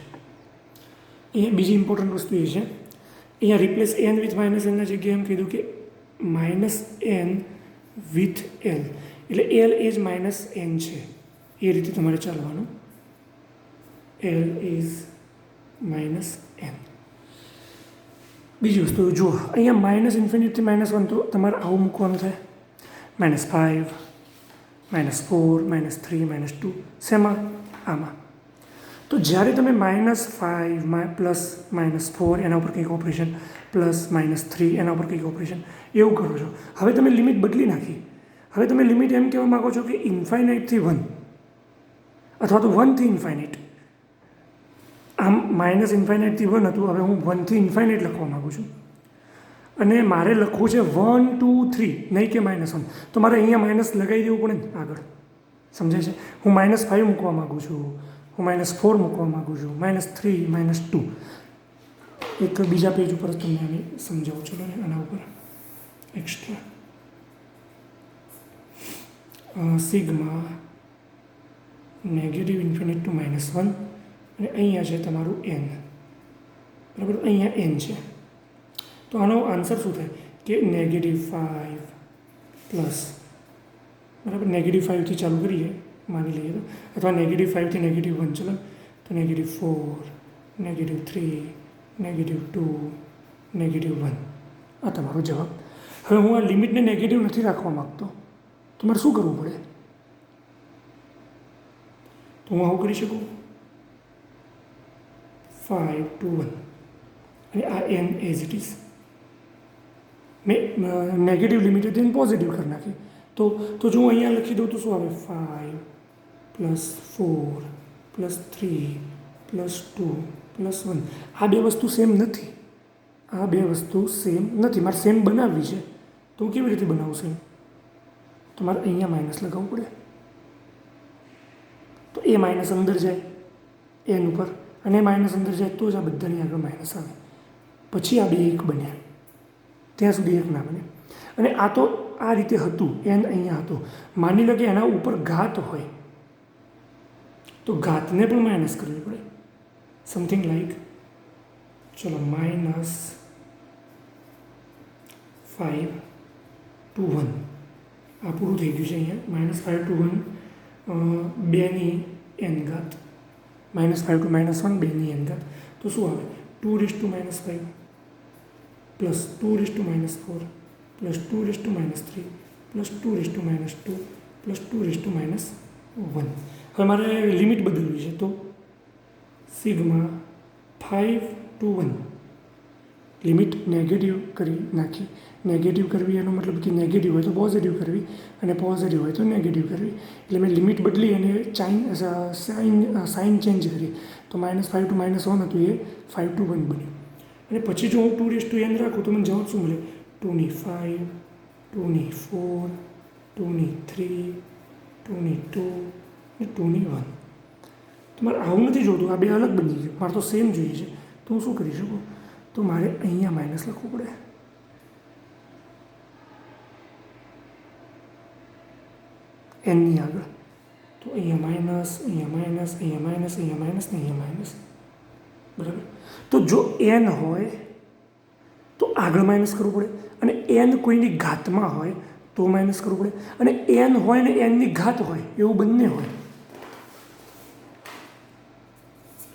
અહીંયા બીજી ઇમ્પોર્ટન્ટ વસ્તુ એ છે, અહીંયા રિપ્લેસ એન વિથ માઇનસ એનના જગ્યાએ એમ કીધું કે માઇનસ એન વિથ એલ, એટલે એલ એ જ માઇનસ એન છે એ રીતે તમારે ચાલવાનું. L is minus N. બીજી વસ્તુ જુઓ, અહીંયા માઇનસ ઇન્ફિનિટથી -1 તો તમારે આવું મૂકવાનું થાય, -5, -4, -3, -2. શેમાં? આમાં. તો જ્યારે તમે -5 પ્લસ -4 એના ઉપર કંઈક ઓપરેશન, પ્લસ -3 એના ઉપર કંઈક ઓપરેશન, એવું કરો છો. હવે તમે લિમિટ બદલી નાખી. હવે તમે લિમિટ એમ કહેવા માગો છો કે ઇન્ફાઇનાઇટથી 1 અથવા તો 1 થી ઇન્ફાઇનાઇટ. આમ માઇનસ ઇન્ફાઇનાઇટથી 1 હતું, હવે હું 1 થી ઇન્ફાઇનાઇટ લખવા માગું છું. અને મારે લખવું છે 1, 2, 3, નહીં કે -1. તો મારે અહીંયા માઇનસ લગાવી દેવું પડે ને આગળ. સમજાય છે? હું -5 મૂકવા માગું છું, હું -4 મૂકવા માગું છું, -3, -2. એક બીજા પેજ ઉપર તમને આને સમજાવું છું ને, આના ઉપર extra sigma negative infinite to -1 અને અહીંયા છે તમારું એન. બરાબર, અહીંયા એન છે. તો આનો આન્સર શું થાય કે -5 પ્લસ, બરાબર, -5થી ચાલુ કરીએ માની લઈએ તો, અથવા -5 થી -1, ચલો તો -4, -3, -2, -1 આ તમારો જવાબ. હવે હું આ લિમિટને નેગેટિવ નથી રાખવા માગતો, તો મારે શું કરવું પડે? તો હું આવું કરી શકું 5 to 1 અને આ એન એઝ ઇટ ઇઝ. મેં નેગેટિવ લિમિટ હતી એને પોઝિટિવ કરી નાખી. તો જો હું અહીંયા લખી દઉં તો શું આવે? 5 + 4 + 3 + 2 + 1. આ બે વસ્તુ સેમ નથી. આ બે વસ્તુ સેમ નથી. મારે સેમ બનાવવી છે, તો હું કેવી રીતે બનાવું સેમ? તો મારે અહીંયા માઇનસ લગાવવું પડે. તો એ માઇનસ અંદર જાય એન ઉપર, અને માઇનસ અંદર જાય તો જ આ બધાની આગળ માઇનસ આવે. પછી આ બે એક બન્યા, ત્યાં સુધી એક ના બને. અને આ તો આ રીતે હતું, એન અહીંયા હતું. માની લો કે એના ઉપર ઘાત હોય તો ઘાતને પણ માઇનસ કરવી પડે. સમથિંગ લાઈક, ચલો -5 to 1 આ પૂરું થઈ ગયું છે. અહીંયા -5 to 1 2ની n ઘાત, -5 to -1 2ની n ઘાત. તો શું આવે? 2 raised to -5 plus 2 raised to -4 plus 2 raised to -3 plus 2 raised to -2 plus 2 raised to -1. હવે મારે લિમિટ બદલવી છે, તો સિગ્મા 5 to 1 લિમિટ નેગેટિવ કરી નાખી. નેગેટિવ કરવી એનો મતલબ કે નેગેટિવ હોય તો પોઝિટિવ કરવી, અને પોઝિટિવ હોય તો નેગેટિવ કરવી. એટલે મેં લિમિટ બદલી અને સાઇન ચેન્જ કરી. તો -5 to -1 હતું, એ 5 to 1 બન્યું. અને પછી જો હું 2 raised to n રાખું તો મને જવાબ શું મળે? 2ની 5, 2ની 4, 2ની 3, 2ની 2 અને 2ની 1. તો મારે આવું નથી જોતું, આ બે અલગ બની ગયું. મારે તો સેમ જોઈએ છે. તો હું શું કરી શકું? તો મારે અહીંયા માઇનસ લખવું પડે. એનની આગળ. તો અહીંયા માઇનસ, અહીંયા માઇનસ, અહીંયા માઇનસ, અહીંયા માઇનસ ને અહીંયા માઇનસ. બરાબર. તો જો એન હોય તો આગળ માઇનસ કરવું પડે, અને એન કોઈની ઘાતમાં હોય તો માઇનસ કરવું પડે, અને એન હોય ને એનની ઘાત હોય એવું બંને હોય.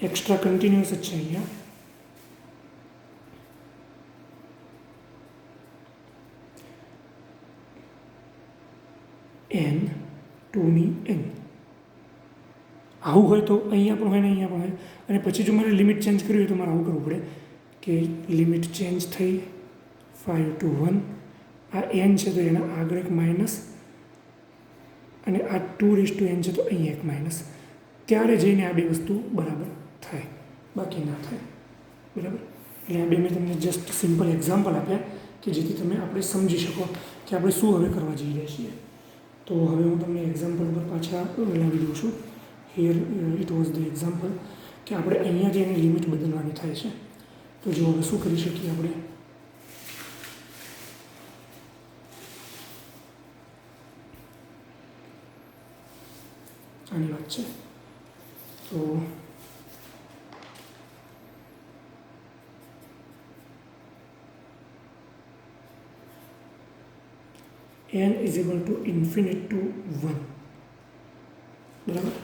એક્સ્ટ્રા કન્ટિન્યુઅસ જ છે અહીંયા. n 2ની n આવું હોય તો અહીંયા પણ હોય ને અહીંયા પણ હોય. અને પછી જો મારે લિમિટ ચેન્જ કરવી હોય તો મારે આવું કરવું પડે કે લિમિટ ચેન્જ થઈ 5 to 1. આ n છે તો એના આગળ એક માઇનસ, અને આ 2n છે તો અહીં એક માઇનસ, ત્યારે જઈને આ બે વસ્તુ બરાબર થાય, બાકી ના થાય. બરાબર. એટલે આ બે મેં તમને જસ્ટ સિમ્પલ એક્ઝામ્પલ આપ્યા કે જેથી તમે આપણે સમજી શકો કે આપણે શું હવે કરવા જઈ રહ્યા છીએ. તો હવે હું તમને એક્ઝામ્પલ પર પાછા લાવી દઉં છું. Here it was the example કે આપણે અહીંયાથી એની લિમિટ બદલવાની થાય છે. તો જો હવે શું કરી શકીએ આપણે, આની વાત છે. તો n is equal to infinite to 1. બરાબર.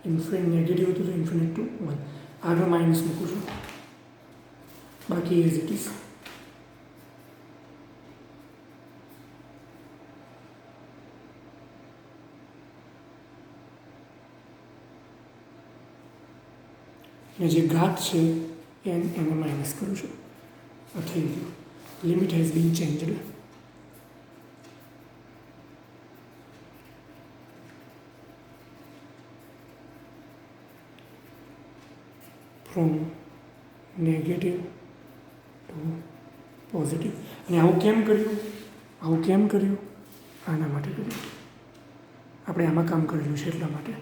ઇન્ફિનિટ નેગેટિવ હતું તો ઇન્ફિનિટ ટુ 1. આગળ માઇનસ મૂકું છું, બાકી એઝ ઇટ ઇઝ. ને જે ઘાત છે એને માઇનસ કરું છું. આ થઈ ગયું. Limit has been changed. From negative to positive. અને આવું કેમ કર્યું? આના માટે કર્યું. આપણે આમાં કામ કરેલું છે એટલા માટે.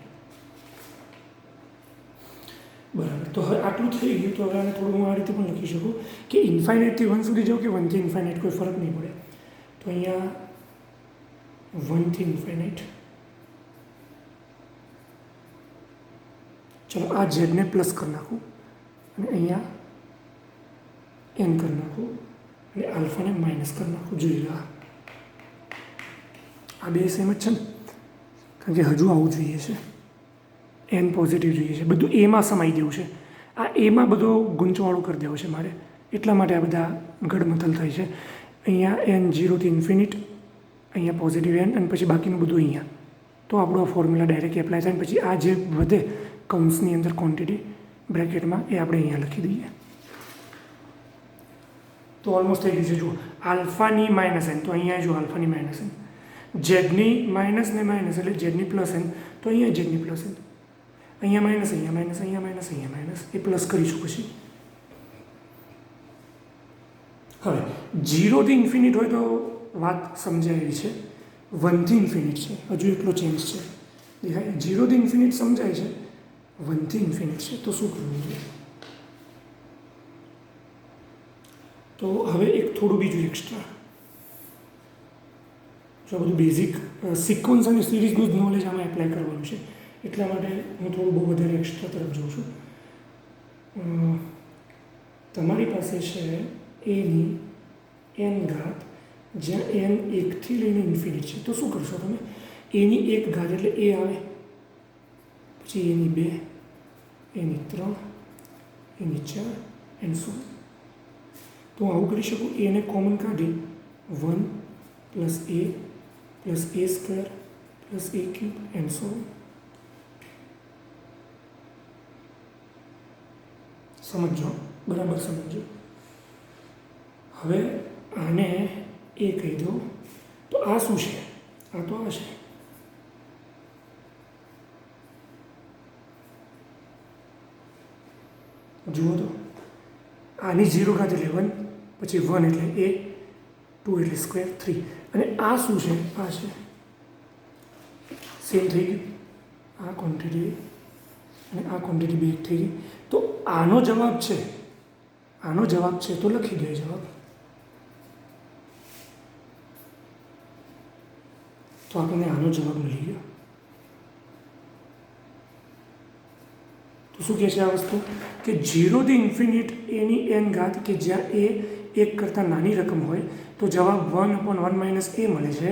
બરાબર. તો હવે આટલું થઈ ગયું. તો હવે આને થોડું હું આ રીતે પણ લખી શકું કે ઇન્ફાઇનાઇટથી 1 સુધી જાઉં કે 1થી ઇન્ફાઇનાઇટ, કોઈ ફરક નહીં પડે. તો અહીંયા 1થી ઇન્ફાઇનાઇટ. ચલો આ ઝેડને પ્લસ કરી નાખું અને અહીંયા એન કરી નાખું અને આલ્ફાને માઇનસ કરી નાખું. જોઈ લો આ બે સેમ જ છે ને, કારણ કે હજુ આવું જોઈએ છે, એન પોઝિટિવ જોઈએ છે, બધું એમાં સમાઈ દેવું છે. આ એમાં બધો ગૂંચવાળું કરી દેવું છે મારે, એટલા માટે આ બધા ગડમથલ થાય છે. અહીંયા એન 0થી ઇન્ફિનિટ, અહીંયા પોઝિટિવ એન અને પછી બાકીનું બધું અહીંયા. તો આપણો આ ફોર્મ્યુલા ડાયરેક્ટ એપ્લાય થાય. પછી આ જે વધે કૌંસની અંદર ક્વોન્ટિટી બ્રેકેટમાં એ આપણે અહીંયા લખી દઈએ. તો ઓલમોસ્ટ થઈ ગયું છે. જુઓ આલ્ફાની માઇનસ એન, તો અહીંયા જો આલ્ફાની માઇનસ એન, ઝેડની માઇનસ ને માઇનસ એટલે ઝેડની પ્લસ એન, તો અહીંયા ઝેડની પ્લસ એન, અહીંયા માઇનસ, અહીંયા માઇનસ, અહીંયા માઇનસ, અહીંયા માઇનસ, એ પ્લસ કરીશું પછી. હવે 0થી ઇન્ફિનિટ હોય તો વાત સમજાય એવી છે, 1થી ઇન્ફિનિટ છે, હજુ એટલો ચેન્જ છે. દેખાય 0થી ઇન્ફિનિટ સમજાય છે, 1થી ઇન્ફિનિટ છે. તો શું કરવું જોઈએ? તો હવે એક થોડું બીજું એક્સ્ટ્રા, જો બધું બેઝિક સિક્વન્સ અને સિરીઝનું જ નોલેજ આમાં એપ્લાય કરવાનું છે, એટલા માટે હું થોડું બહુ વધારે એક્સ્ટ્રા તરફ જાઉં છું. તમારી પાસે છે એની એન ઘાત, જ્યાં એન 1થી લઈને ઇન્ફિનિટ છે. તો શું કરશો તમે? એની 1 ઘાત એટલે એ આવે, પછી એની 2, એની 3, એની 4 એન્ડ સો. તો હું આવું કરી શકું. એને કોમન કાઢી 1 plus A square plus A cube and so. સમજો, બરાબર સમજો. હવે આને એ કહી દો તો આ શું છે? આ તો આ છે. જુઓ તો આની 0 ઘાત એટલે 1, પછી 1 એટલે એ, 2 એટલે સ્ક્વેર 3, અને આ શું છે? આ છે. સેમ થઈ ગયું. આ ક્વોન્ટિટી અને આ ક્વોન્ટિટી બે થઈ ગઈ. તો આનો જવાબ છે, તો લખી દો જવાબ. તો આપણને આનો જવાબ મળી ગયો. તો શું કહે છે આ વસ્તુ કે 0થી ઇન્ફિનિટ એની એન ઘાત કે જ્યાં એ 1 કરતાં નાની રકમ હોય તો જવાબ 1/1 - એ મળે છે.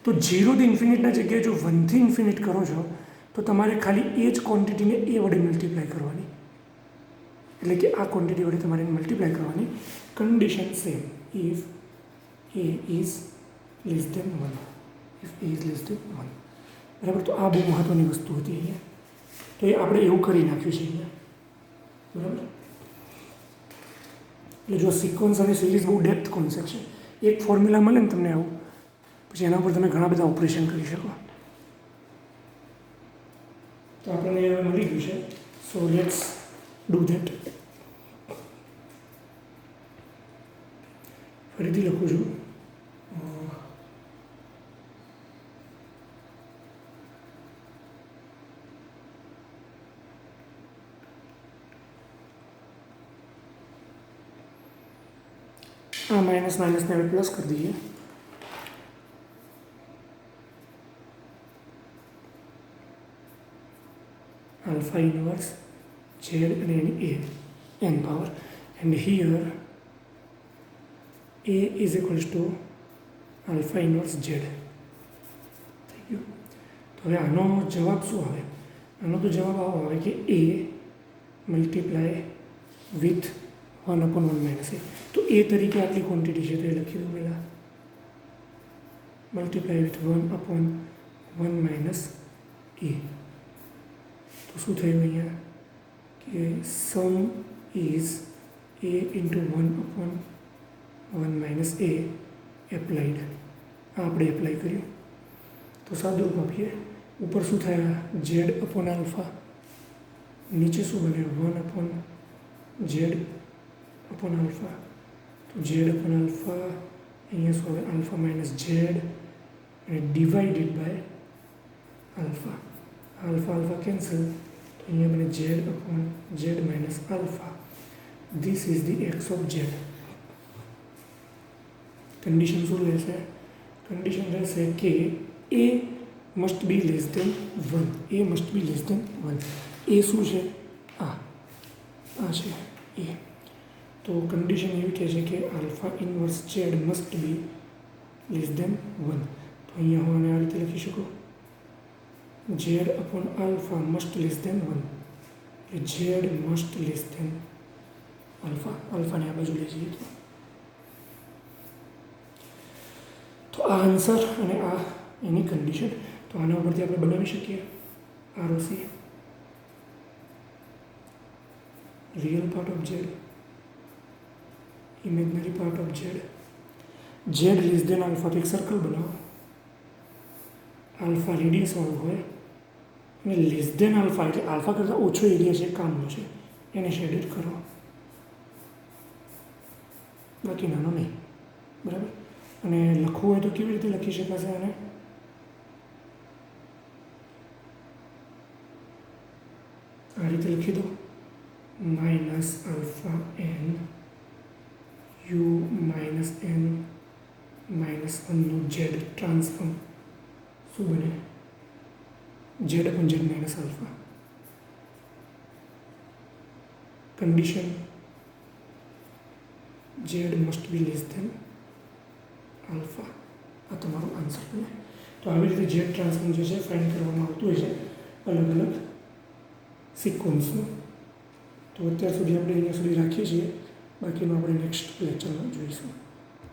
તો 0થી ઇન્ફિનિટના જગ્યાએ જો 1થી ઇન્ફિનિટ કરો છો તો તમારે ખાલી એ જ ક્વોન્ટિટીને એ વડે મલ્ટીપ્લાય કરવાની, એટલે કે આ ક્વોન્ટિટી વડે તમારે મલ્ટીપ્લાય કરવાની. Condition same, if A is less than 1. બરાબર. તો આ બહુ મહત્ત્વની વસ્તુ હતી અહીંયા. તો એ આપણે એવું કરી નાખ્યું છે અહીંયા. બરાબર. એટલે જો સિક્વન્સ અને સિરીઝ બહુ ડેપ્થ કોન્સેપ્ટ છે. એક ફોર્મ્યુલા મળે ને તમને આવું, પછી એના ઉપર તમે ઘણા બધા ઓપરેશન કરી શકો. તો આપણને હવે મળી ગયું છે. So let's do that. ફરીથી લખું છું. माइनस माइनस में प्लस कर दीजिए. Alpha inverse Z and a n power, and here a is equals to alpha inverse z. થઈ ગયું. તો હવે આનો જવાબ શું આવે? આનો તો જવાબ આવો આવે કે a મલ્ટીપ્લાય વિથ 1/1 - a. તો એ તરીકે આટલી ક્વોન્ટિટી છે તો એ લખી દઉં પહેલાં. Multiply with 1/1 - a. તો શું થયું અહીંયા કે sum is a into 1/1 - a applied. આ આપણે એપ્લાય કર્યું. તો સાદું રૂપ આપીએ. ઉપર શું થાય? z upon alpha. નીચે શું બને? 1/z upon alpha. તો z અપોન આલ્ફા અહીંયા શું આવે? આલ્ફા માઇનસ ઝેડ અને divided by alpha. Alpha alpha cancel. તો અહીંયા બને z upon z minus alpha. This is the X of z. Condition શું રહેશે? કન્ડિશન રહેશે કે a must be less than 1. a must be less than 1. એ શું છે? આ છે એ. તો કન્ડિશન એવી કહે છે કે alpha inverse z must be less than 1. તો અહીંયા હું આને આ રીતે લખી શકું. Z upon alpha must less than 1. એટલે z must less than alpha. આલ્ફાને આ બાજુ લઈ જઈએ તો આ આન્સર અને આ એની કન્ડિશન. તો આના ઉપરથી આપણે બનાવી શકીએ ROC, real part of Z, imaginary part of Z. Z less than alpha. તો એક સર્કલ બનાવો. આલ્ફા રેડિયસ વાળું હોય અને લેસ દેન આલ્ફા એટલે આલ્ફા કરતાં ઓછો એરિયા છે, કામનો છે, એને શેડેડ કરો. બાકી નાનો નહીં. બરાબર. અને લખવું હોય તો કેવી રીતે લખી શકાશે આને? આ રીતે લખી દો. Minus alpha n u minus n minus 1નું ઝેડ ટ્રાન્સફોર્મ શું બને? Z upon z minus alpha. Condition z must be less than alpha. આ તમારો આન્સર બને. તો આવી રીતે ઝેડ ટ્રાન્સફોર્મ જે છે ફાઇન્ડ કરવામાં આવતું હોય છે અલગ અલગ સિક્વન્સનું. તો અત્યાર સુધી આપણે અહીંયા સુધી રાખીએ છીએ. બાકીનું આપણે નેક્સ્ટ લેક્ચરમાં જોઈશું.